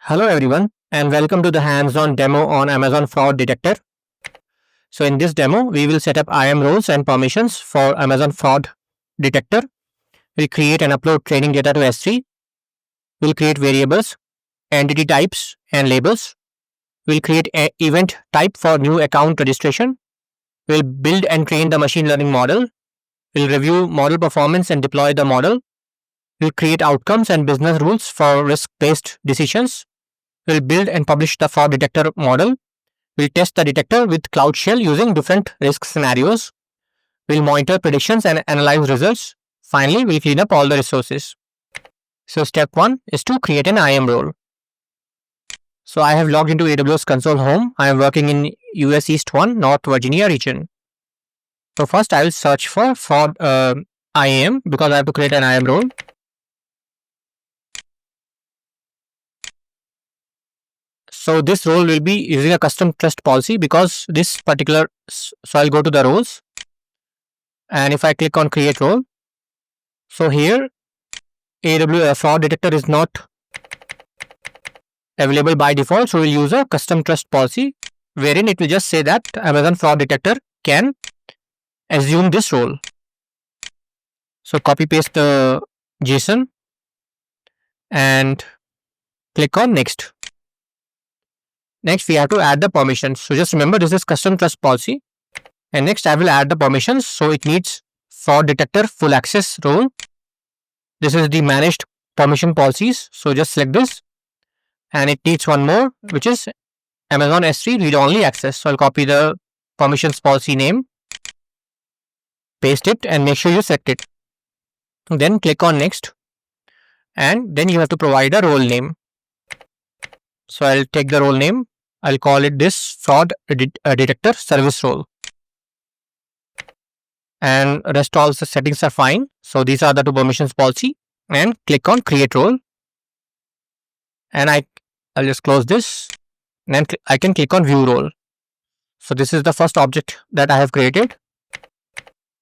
Hello everyone and welcome to the hands-on demo on Amazon Fraud Detector. So in this demo, we will set up IAM roles and permissions for Amazon Fraud Detector. We'll create and upload training data to S3. We'll create variables, entity types and labels. We'll create an event type for new account registration. We'll build and train the machine learning model. We'll review model performance and deploy the model. We'll create outcomes and business rules for risk-based decisions. We'll build and publish the fraud detector model. We'll test the detector with Cloud Shell using different risk scenarios. We'll monitor predictions and analyze results. Finally, we'll clean up all the resources. So step 1 is to create an IAM role. So I have logged into AWS Console Home. I am working in US East 1, North Virginia region. So first I will search for fraud IAM because I have to create an IAM role. So this role will be using a custom trust policy because this particular, so I'll go to the roles and if I click on create role, so here AWS fraud detector is not available by default, so we'll use a custom trust policy wherein it will just say that Amazon fraud detector can assume this role. So copy paste the JSON and click on next. Next, we have to add the permissions. So just remember this is custom trust policy. And next I will add the permissions. So it needs fraud detector full access role. This is the managed permission policies. So just select this. And it needs one more, which is Amazon S3 read only access. So I'll copy the permissions policy name, paste it and make sure you select it. Then click on next. And then you have to provide a role name. So I'll take the role name. I'll call it this fraud detector service role. And rest all the settings are fine. So these are the two permissions policy and click on create role. And I'll just close this and I can click on view role. So this is the first object that I have created.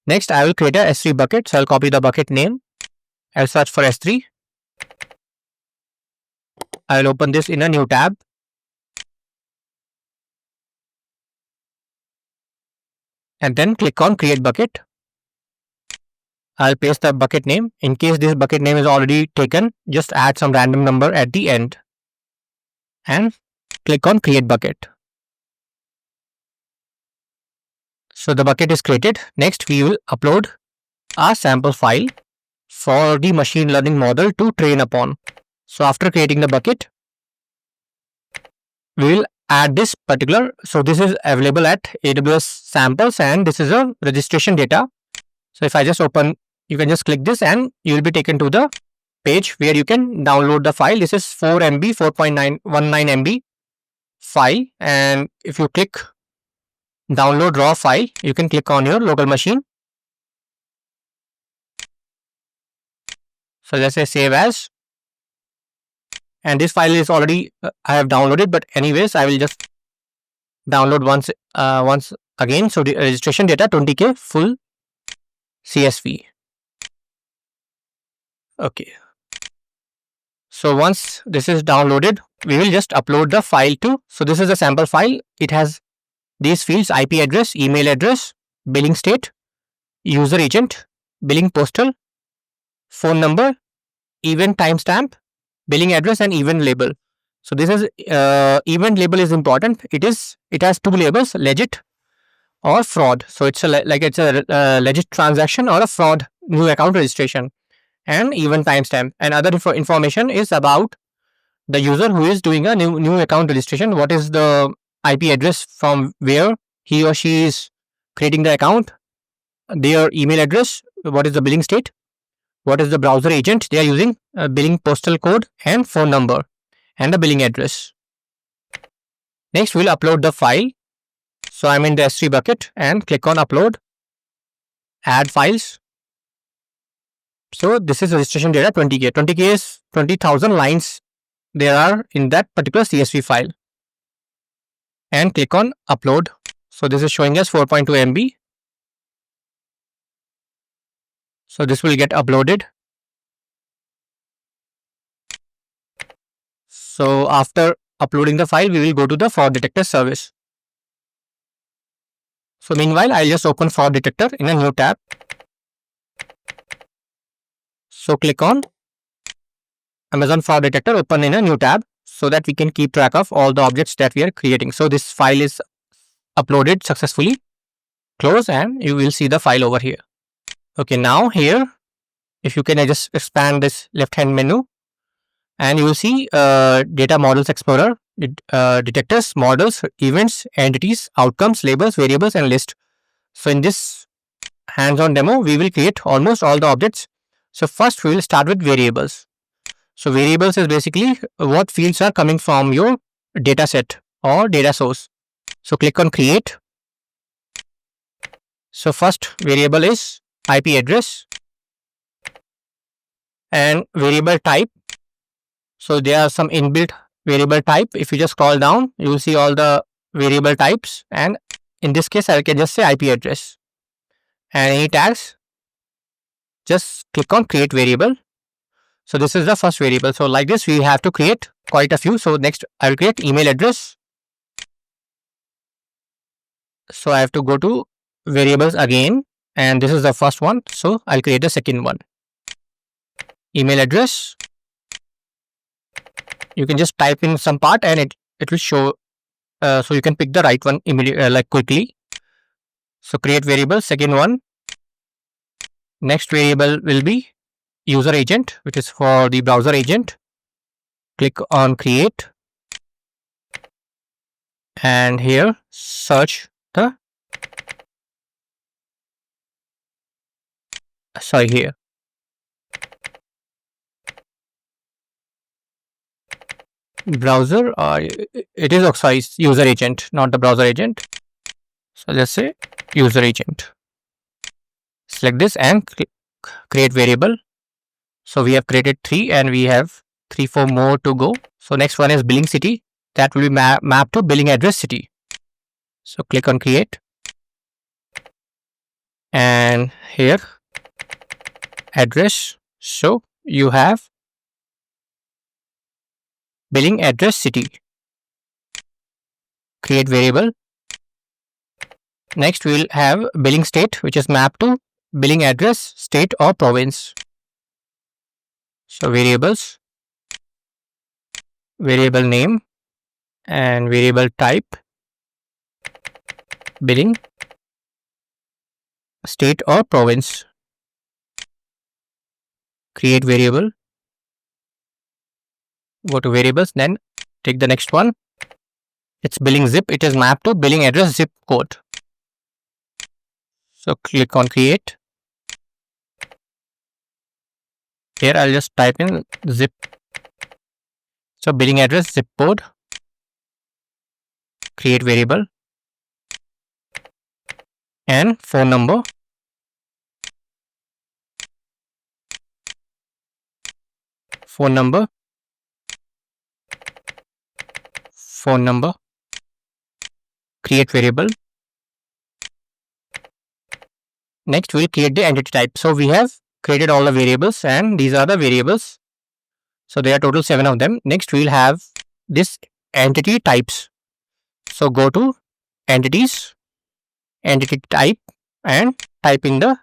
Next, I will create a S3 bucket. So I'll copy the bucket name. I'll search for S3. I'll open this in a new tab. And then click on create bucket. I'll paste the bucket name. In case this bucket name is already taken, just add some random number at the end. And click on create bucket. So the bucket is created. Next, we will upload a sample file for the machine learning model to train upon. So after creating the bucket, we will add this particular. So this is available at AWS samples and this is a registration data. So if I just open, you can just click this and you will be taken to the page where you can download the file. This is 4 MB, 4.919 MB file. And if you click download raw file, you can click on your local machine. So let's say save as. And this file is already I have downloaded, but anyways, I will just download once again. So the registration data 20K full CSV. Okay. So once this is downloaded, we will just upload the file to. So this is a sample file. It has these fields: IP address, email address, billing state, user agent, billing postal, phone number, event timestamp, billing address and event label. So this is event label is important. It has two labels: legit or fraud. So it's a legit transaction or a fraud new account registration, and event timestamp. And other information is about the user who is doing a new account registration. What is the IP address from where he or she is creating the account, their email address, what is the billing state, what is the browser agent they are using, billing postal code and phone number and the billing address. Next, we'll upload the file. So I'm in the S3 bucket and click on upload, add files. So this is registration data 20K. 20K is 20,000 lines there are in that particular CSV file. And click on upload. So this is showing us 4.2 MB. So this will get uploaded. So after uploading the file, we will go to the fraud detector service. So meanwhile, I'll just open fraud detector in a new tab. So click on Amazon fraud detector, open in a new tab so that we can keep track of all the objects that we are creating. So this file is uploaded successfully. Close and you will see the file over here. Okay, now here, if you can just expand this left hand menu and you will see data models explorer, detectors, models, events, entities, outcomes, labels, variables and list. So in this hands-on demo, we will create almost all the objects. So first we will start with variables. So variables is basically what fields are coming from your data set or data source. So click on create. So first variable is IP address and variable type. So there are some inbuilt variable type. If you just scroll down, you will see all the variable types, and in this case I can just say IP address. And any tags, just click on create variable. So this is the first variable. So like this we have to create quite a few. So next I will create email address. So I have to go to variables again, and this is the first one. So I'll create the second one. Email address. You can just type in some part and it will show. So you can pick the right one immediately, like quickly. So create variable, second one. Next variable will be user agent, which is for the browser agent. Click on create, and here search the here browser, or it is user agent, not the browser agent. So let's say user agent. Select this and create variable. So we have created 3 and we have 4 more to go. So next one is billing city, that will be mapped to billing address city. So click on create, and here address. So you have billing address city. Create variable. Next we will have billing state, which is mapped to billing address, state or province. So variables, variable name and variable type, billing, state or province. Create variable. Go to variables, then take the next one. It's billing zip. It is mapped to billing address zip code. So click on create. Here I'll just type in zip. So billing address zip code. Create variable and phone number. Phone number. Phone number. Create variable. Next we'll create the entity type. So we have created all the variables and these are the variables. So there are total 7 of them. Next we'll have this entity types. So go to entities, entity type, and type in the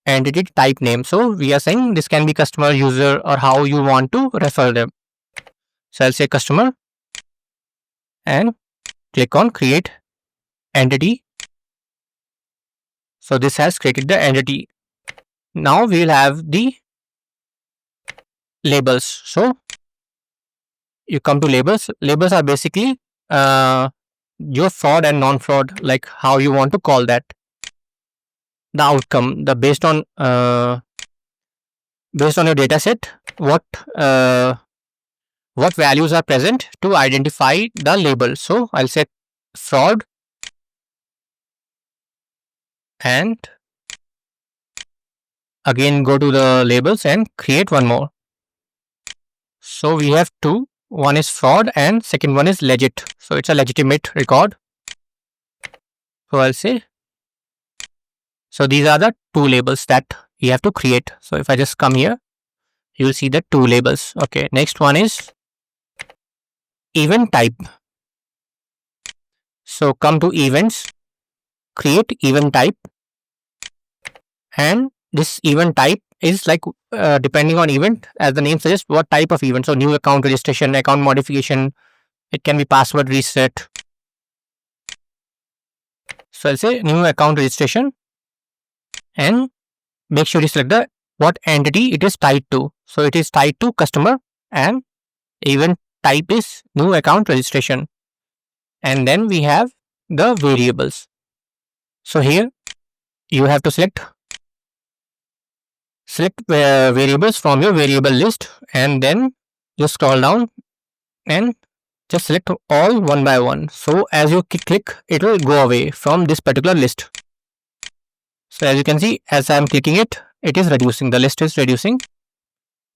entity type name. So we are saying this can be customer, user, or how you want to refer them. So I'll say customer and click on create entity. So this has created the entity. Now we will have the labels. So you come to labels. Labels are basically your fraud and non-fraud, like how you want to call that. The outcome, the based on your data set, what values are present to identify the label. So I'll say fraud and again go to the labels and create one more. So we have 2. One is fraud and second one is legit. So it's a legitimate record. So I'll say, so these are the 2 labels that we have to create. So if I just come here, you will see the 2 labels. Okay, next one is event type. So come to events, create event type, and this event type is like depending on event, as the name suggests, what type of event. So new account registration, account modification, it can be password reset. So I'll say new account registration, and make sure you select the what entity it is tied to. So it is tied to customer, and event type is new account registration. And then we have the variables. So here you have to select variables from your variable list, and then just scroll down and just select all one by one. So as you click, it will go away from this particular list. So as you can see, as I am clicking it, it is reducing, the list is reducing.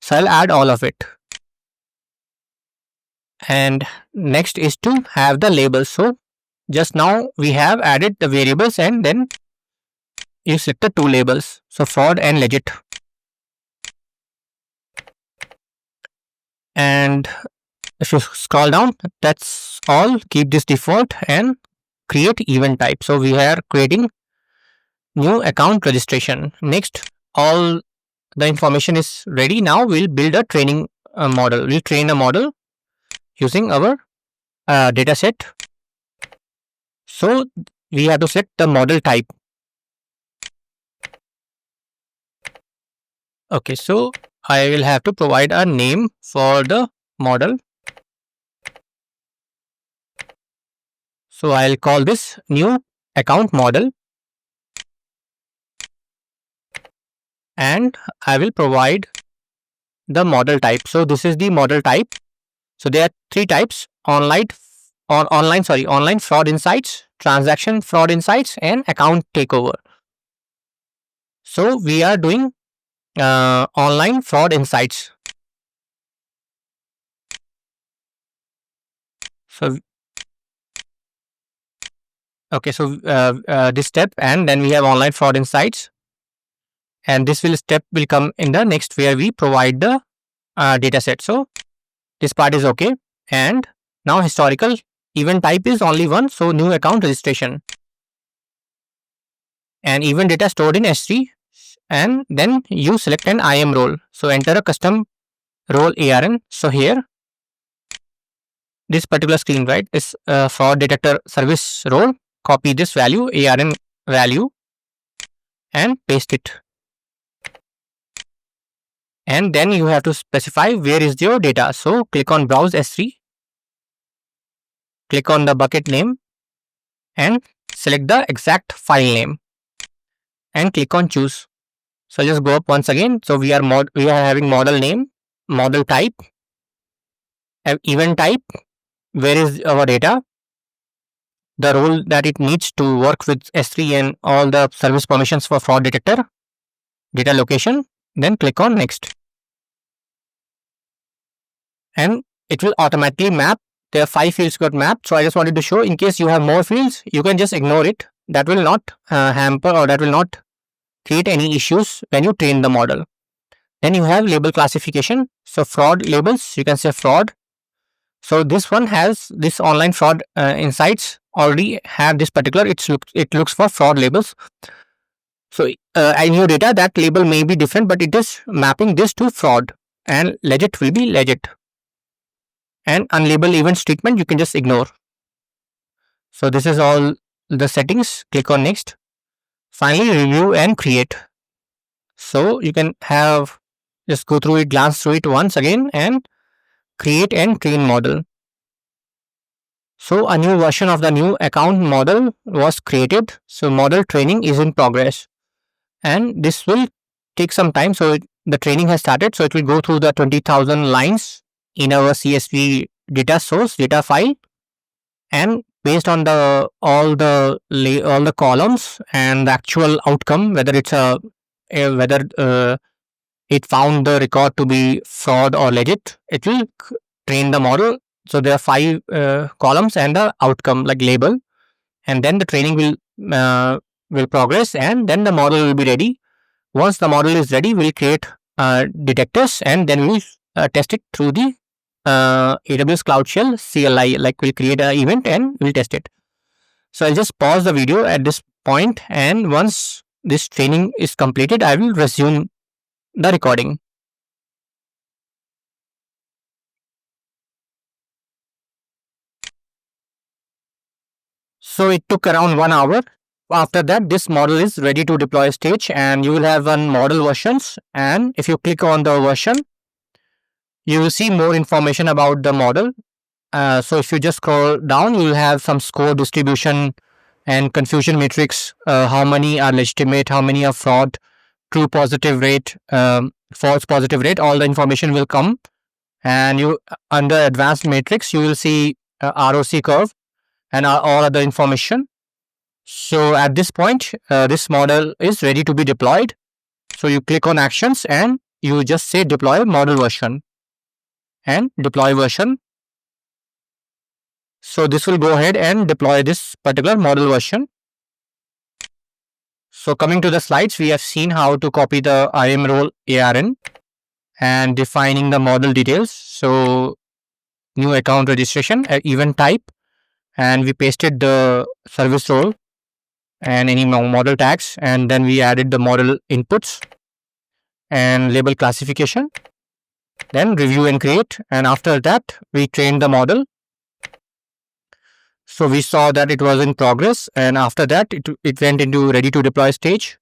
So I'll add all of it. And next is to have the labels. So just now we have added the variables, and then you select the two labels. So fraud and legit. And if you scroll down, that's all. Keep this default and create event type. So we are creating new account registration. Next, all the information is ready. Now we'll build a training model. We'll train a model using our data set. So we have to set the model type. Okay, so I will have to provide a name for the model. So I'll call this new account model, and I will provide the model type. So this is the model type. So there are three types: online fraud insights, transaction fraud insights, and account takeover. So we are doing online fraud insights. So okay, so this step, and then we have online fraud insights, and this step will come in the next, where we provide the data set. So this part is okay. And now historical event type is only one, so new account registration, and event data stored in S3, and then you select an IAM role. So enter a custom role ARN. So here, this particular screen, right, is fraud detector service role. Copy this value, ARN value, and paste it. And then you have to specify where is your data. So click on browse S3, click on the bucket name, and select the exact file name, and click on choose. So just go up once again. So we are having model name, model type, event type, where is our data, the role that it needs to work with S3, and all the service permissions for fraud detector, data location. Then click on next, and it will automatically map. There are 5 fields got mapped. So I just wanted to show, in case you have more fields, you can just ignore it. That will not hamper, or that will not create any issues when you train the model. Then you have label classification. So fraud labels, you can say fraud. So this one has this online fraud insights already have this particular, it looks for fraud labels. So in your data, that label may be different, but it is mapping this to fraud, and legit will be legit. And unlabeled events treatment, you can just ignore. So this is all the settings. Click on next. Finally, review and create. So you can just go through it, glance through it once again, and create and train model. So a new version of the new account model was created. So model training is in progress, and this will take some time. So the training has started. So it will go through the 20,000 lines in our CSV data source, data file, and based on all the columns and the actual outcome, whether it's whether it found the record to be fraud or legit, it will train the model. So there are 5 columns and the outcome like label, and then the training will progress, and then the model will be ready. Once the model is ready, we'll create detectors, and then we'll test it through the AWS Cloud Shell CLI, like we'll create an event and we'll test it. So I'll just pause the video at this point, and once this training is completed, I will resume the recording. So it took around 1 hour. After that, this model is ready to deploy stage, and you will have one model versions. And if you click on the version, you will see more information about the model. So if you just scroll down, you will have some score distribution and confusion matrix. How many are legitimate, how many are fraud, true positive rate, false positive rate. All the information will come, and you under advanced matrix, you will see ROC curve and all other information. So at this point, this model is ready to be deployed. So you click on actions and you just say deploy model version and deploy version. So this will go ahead and deploy this particular model version. So coming to the slides, we have seen how to copy the IAM role ARN and defining the model details. So new account registration, event type, and we pasted the service role and any model tags, and then we added the model inputs and label classification, then review and create, and after that we trained the model. So we saw that it was in progress, and after that it went into ready to deploy stage,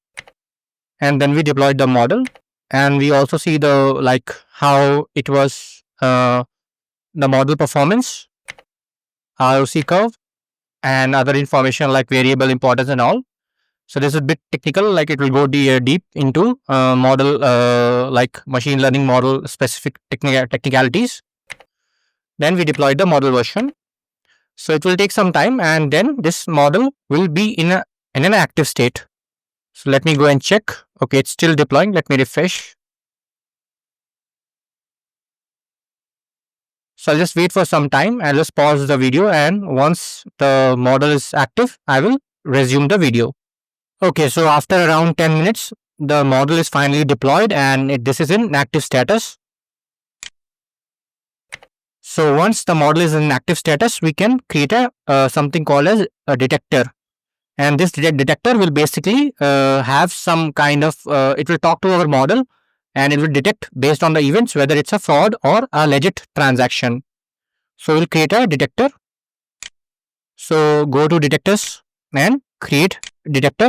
and then we deployed the model, and we also see the like how it was the model performance, ROC curve, and other information like variable importance and all. So this is a bit technical, like it will go deep into model like machine learning model specific technicalities. Then we deployed the model version. So it will take some time, and then this model will be in an active state. So let me go and check. Okay, it's still deploying. Let me refresh. So I'll just wait for some time. I'll just pause the video, and once the model is active, I will resume the video. Okay, so after around 10 minutes, the model is finally deployed, and this is in active status. So once the model is in active status, we can create a something called as a detector. And this detector will basically have some kind of, it will talk to our model, and it will detect based on the events whether it's a fraud or a legit transaction. So we'll create a detector. So go to detectors and create detector,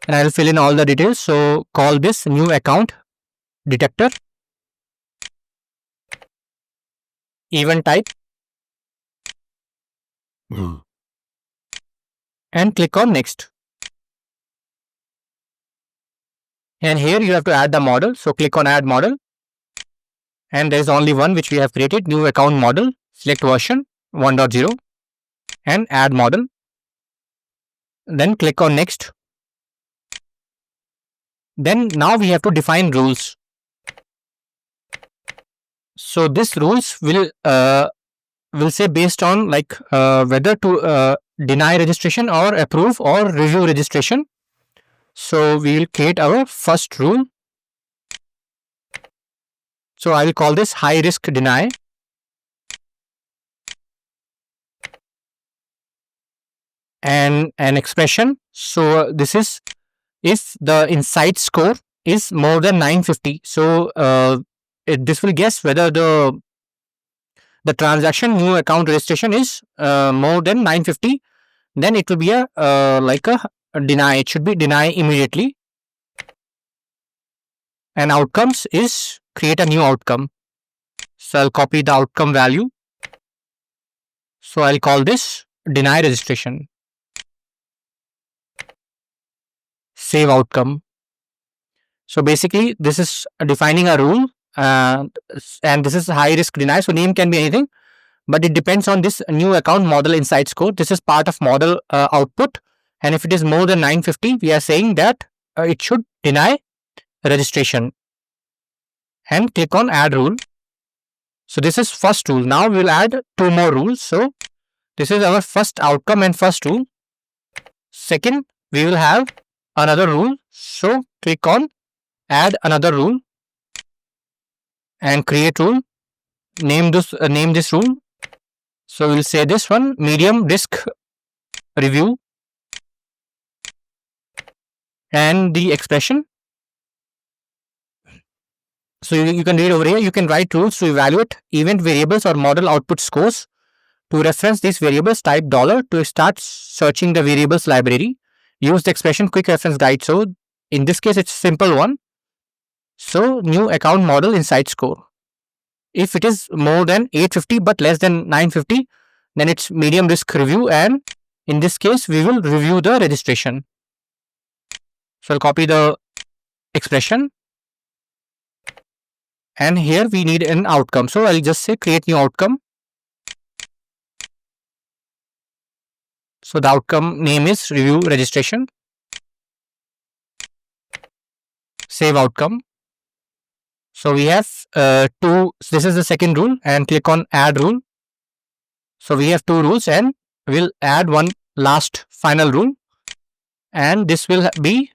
and I'll fill in all the details. So call this new account detector, event type, and click on next. And here you have to add the model. So click on add model, and there is only one which we have created, new account model. Select version 1.0 and add model. Then click on next. Then now we have to define rules. So this rules will say based on like whether to deny registration or approve or review registration. So we will create our first rule. So I will call this high risk deny. And an expression. So this is if the insight score is more than 950. So this will guess whether the transaction new account registration is more than 950. Then it will be a like a deny. It should be deny immediately. And outcomes is create a new outcome. So I'll copy the outcome value. So I'll call this deny registration. Save outcome. So basically this is defining a rule, and this is high risk deny. So name can be anything, but it depends on this new account model insight score. This is part of model output, and if it is more than 950, we are saying that it should deny registration. And click on add rule. So this is first rule. Now we will add two more rules. So this is our first outcome and first rule. Second, we will have another rule. So click on add another rule and create rule. name this rule. So we'll say this one, medium risk review, and the expression. So you can read over here, you can write rules to evaluate event variables or model output scores. To reference these variables, type $ to start searching the variables library. Use the expression quick reference guide. So in this case, it's simple one. So new account model insight score. If it is more than 850 but less than 950, then it's medium risk review, and in this case, we will review the registration. So I'll copy the expression, and here we need an outcome. So I'll just say create new outcome. So the outcome name is review registration. Save outcome. So we have two, this is the second rule, and click on add rule. So we have two rules, and we'll add one last final rule, and this will be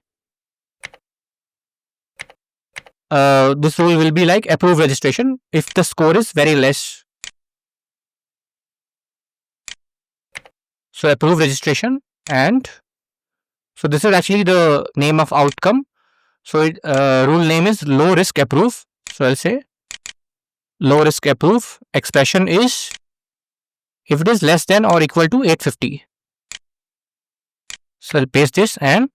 this rule will be like approve registration if the score is very less. So approve registration, and so this is actually the name of outcome. So rule name is low risk approve. So I'll say low risk approve. Expression is if it is less than or equal to 850. So I'll paste this, and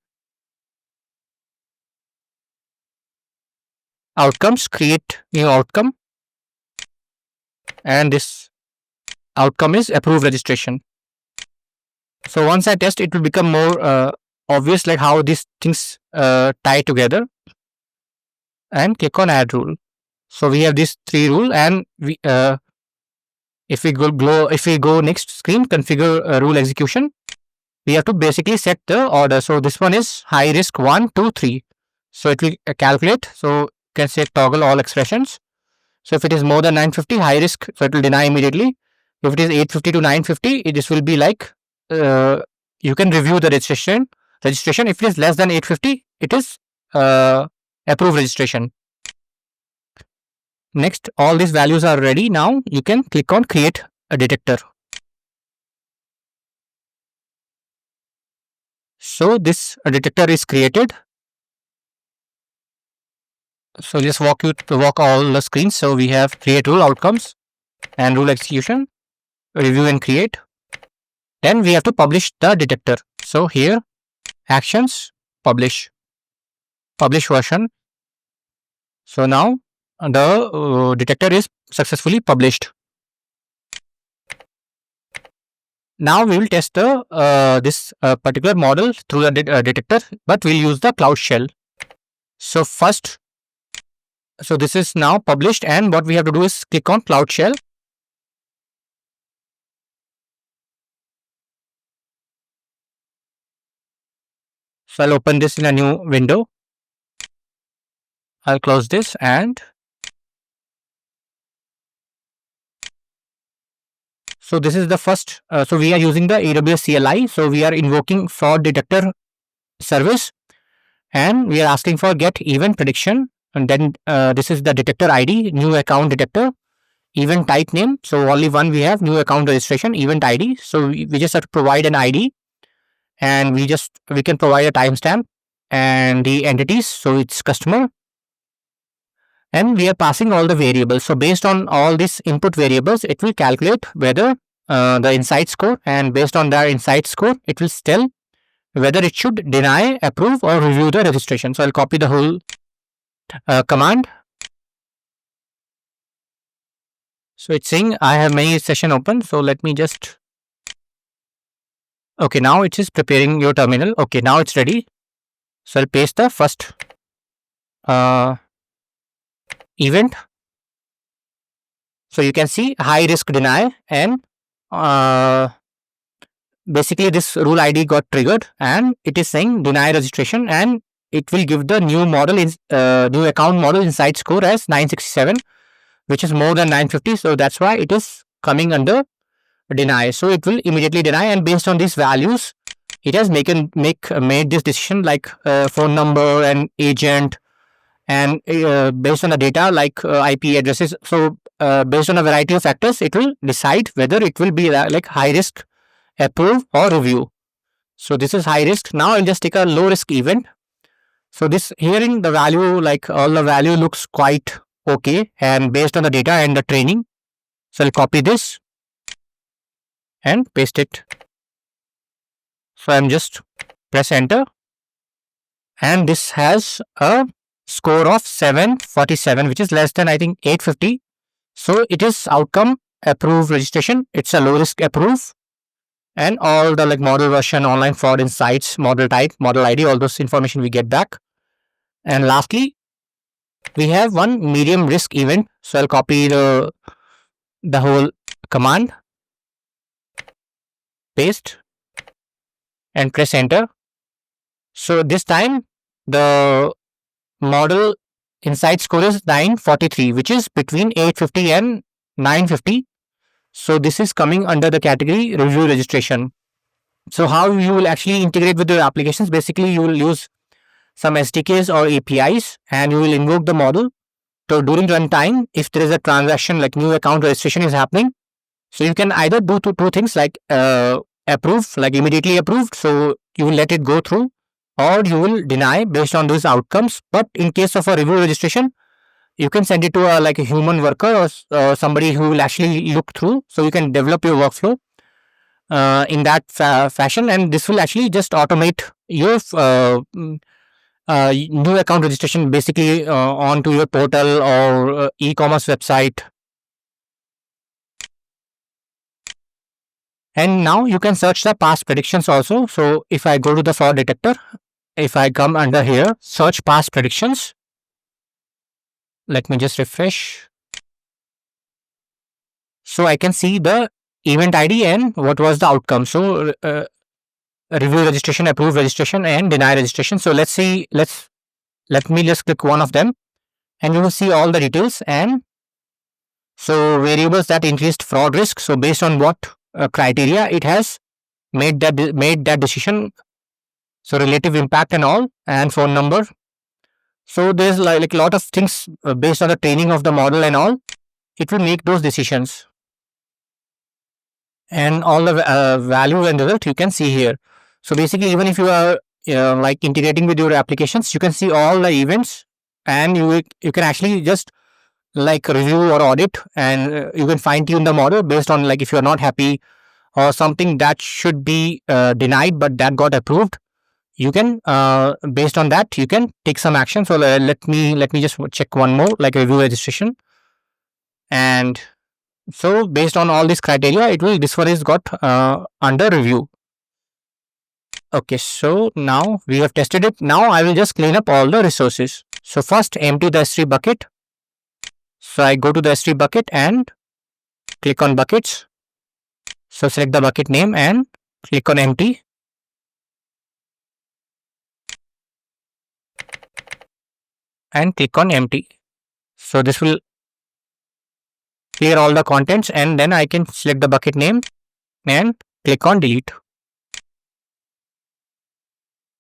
outcomes, create new outcome, and this outcome is approve registration. So once I test, it will become more obvious like how these things tie together, and click on add rule. So we have these three rule, and we if we go next screen, configure rule execution, we have to basically set the order. So this one is high risk 1, 2, 3. So it will calculate. So you can say toggle all expressions. So if it is more than 950 high risk, so it will deny immediately. If it is 850 to 950, this will be like you can review the registration. If it is less than 850, it is approve registration. Next, all these values are ready. Now you can click on create a detector. So this detector is created. So just walk all the screens. So we have create rule outcomes and rule execution, review and create. Then we have to publish the detector. So here actions, publish version. So now the detector is successfully published. Now we will test the this particular model through the detector, but we'll use the Cloud Shell. So first, so this is now published, and what we have to do is click on Cloud Shell. So I'll open this in a new window. I'll close this, and so this is the first. So we are using the AWS CLI. So we are invoking fraud detector service, and we are asking for get event prediction, and then this is the detector ID, new account detector, event type name. So only one we have, new account registration, event ID. So we just have to provide an ID, and we can provide a timestamp and the entities. So it's customer, and we are passing all the variables. So based on all these input variables, it will calculate whether the insight score, and based on the insight score, it will tell whether it should deny, approve, or review the registration. So I'll copy the whole command. So it's saying I have many session open. So let me just, okay, now it is preparing your terminal. Okay, now it's ready. So I'll paste the first event. So you can see high risk deny, and basically this rule ID got triggered, and it is saying deny registration, and it will give the new model new account model insight score as 967, which is more than 950. So that's why it is coming under deny. So it will immediately deny, and based on these values, it has made this decision like phone number and agent and based on the data like IP addresses. So based on a variety of factors, it will decide whether it will be like high risk, approve, or review. So this is high risk. Now I'll just take a low risk event. So this hearing the value, like all the value looks quite okay, and based on the data and the training. So I'll copy this and paste it. So I'm just press enter, and this has a score of 747, which is less than I think 850. So it is outcome approved registration. It's a low risk approve, and all the like model version, online fraud insights, model type, model ID, all those information we get back. And lastly, we have one medium risk event. So I'll copy the whole command, paste, and press enter. So this time the model insight score is 943, which is between 850 and 950. So this is coming under the category review registration. So how you will actually integrate with your applications? Basically, you will use some SDKs or APIs, and you will invoke the model. So during runtime, if there is a transaction like new account registration is happening, so you can either do two things like approve, like immediately approved. So you will let it go through, or you will deny based on those outcomes. But in case of a review registration, you can send it to a like a human worker, or somebody who will actually look through. So you can develop your workflow in that fashion, and this will actually just automate your new account registration basically onto your portal or e-commerce website. And now you can search the past predictions also. So if I go to the fraud detector, if I come under here, search past predictions, let me just refresh. So I can see the event ID and what was the outcome. So review registration, approve registration, and deny registration. So let's see, let me just click one of them, and you will see all the details. And so variables that increased fraud risk. So based on what criteria it has made that decision. So relative impact and all, and phone number. So there's like a lot of things based on the training of the model and all. It will make those decisions, and all the value and result you can see here. So basically, even if you are like integrating with your applications, you can see all the events, and you can actually just like review or audit, and you can fine tune the model based on like if you are not happy or something that should be denied but that got approved. You can based on that you can take some action. So let me just check one more like review registration, and so based on all this criteria, it will this one is got under review. Okay, so now we have tested it. Now I will just clean up all the resources. So first empty the S3 bucket. So I go to the S3 bucket and click on buckets. So select the bucket name and click on empty, and click on empty. So this will clear all the contents, and then I can select the bucket name and click on delete.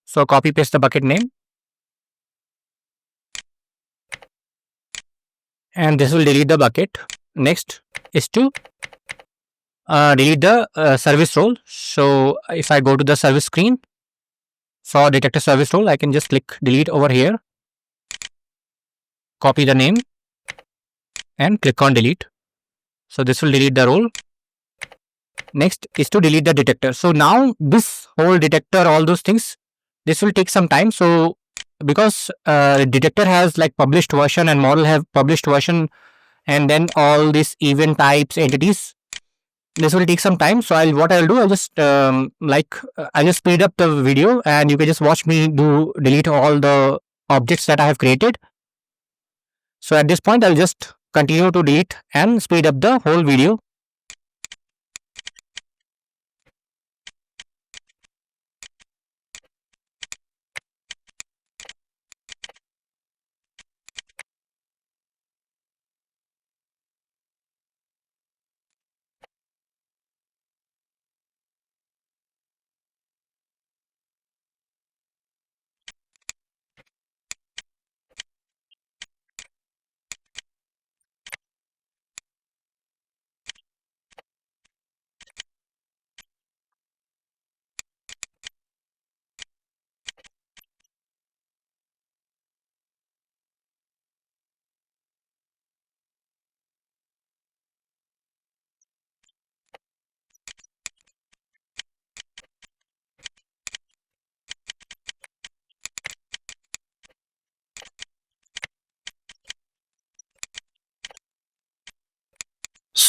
So copy paste the bucket name, and this will delete the bucket. Next is to delete the service role. So if I go to the service screen for detector service role, I can just click delete over here, copy the name and click on delete. So this will delete the role. Next is to delete the detector. So now this whole detector, all those things, this will take some time. So because detector has like published version and model have published version, and then all these event types entities, this will take some time. So I'll do, I'll just I'll just speed up the video, and you can just watch me delete all the objects that I have created. So at this point I'll just continue to delete and speed up the whole video.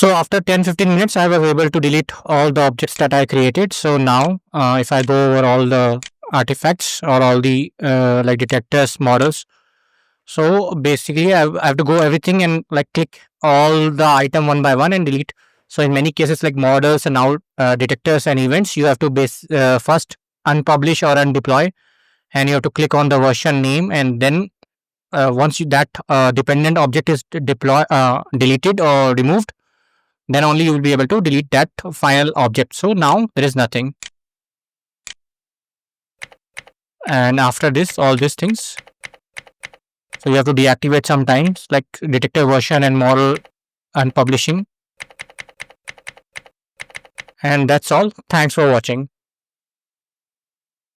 So after 10-15 minutes, I was able to delete all the objects that I created. So now if I go over all the artifacts or all the like detectors, models, so basically I have to go everything and like click all the item one by one and delete. So in many cases like models and now detectors and events, you have to first unpublish or undeploy, and you have to click on the version name, and then once that dependent object is deleted or removed, then only you will be able to delete that final object. So now there is nothing. And after this, all these things, so you have to deactivate sometimes like detector version and model unpublishing. And that's all. Thanks for watching.